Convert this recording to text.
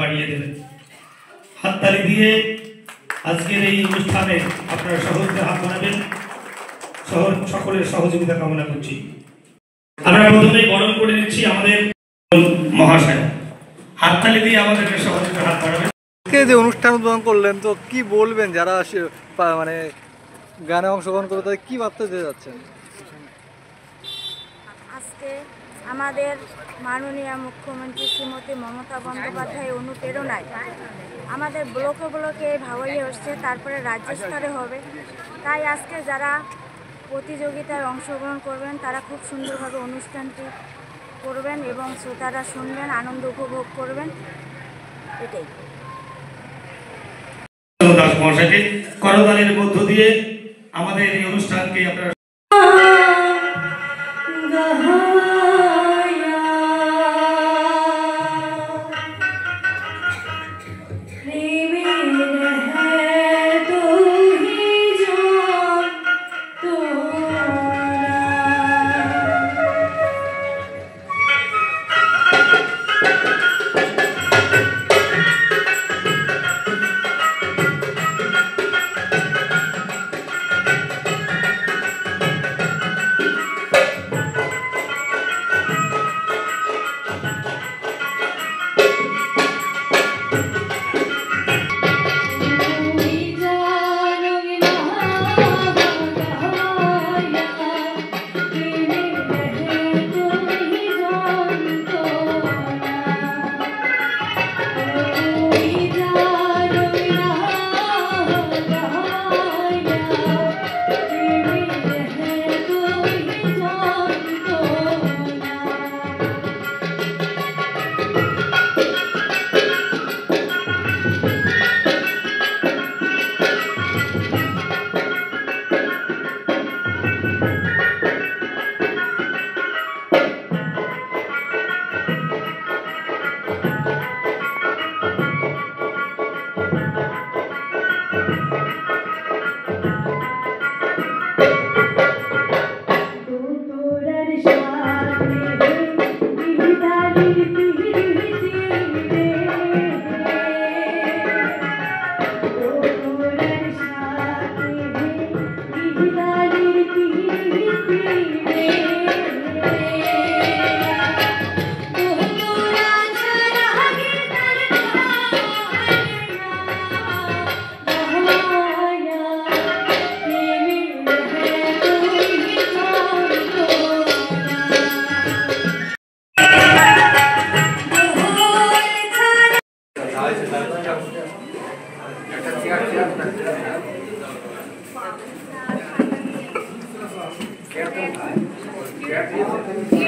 বাড়িয়ে দেবেন। হাততালি দিয়ে আজকের এই অনুষ্ঠানে আপনারা সহজে হাত বাড়াবেন, সকলের সহযোগিতা কামনা করছি। আমরা প্রথমেই বরণ করে নিচ্ছি আমাদের মহাশয়, হাততালি দিয়ে আমাদেরকে সহযোগিতা হাত বাড়াবেন। যে অনুষ্ঠান উদ্বোধন করলেন, তো কি বলবেন যারা মানে গানে অংশগ্রহণ করবে তাদের কি বার্তা দিতে যাচ্ছেন? আজকে আমাদের মাননীয় মুখ্যমন্ত্রী শ্রীমতী মমতা বন্দ্যোপাধ্যায় অনুপ্রেরণায় আমাদের ব্লকে ব্লকে ভাবাইয়ে আসছে, তারপরে রাজ্য স্তরে হবে। তাই আজকে যারা প্রতিযোগিতায় অংশগ্রহণ করবেন তারা খুব সুন্দরভাবে অনুষ্ঠানটি করবেন এবং শ্রোতারা শুনবেন, আনন্দ উপভোগ করবেন। এটাই দাস মহাশয়কে করতালির মধ্য দিয়ে আমাদের এই অনুষ্ঠানকে আপনারা Yeah.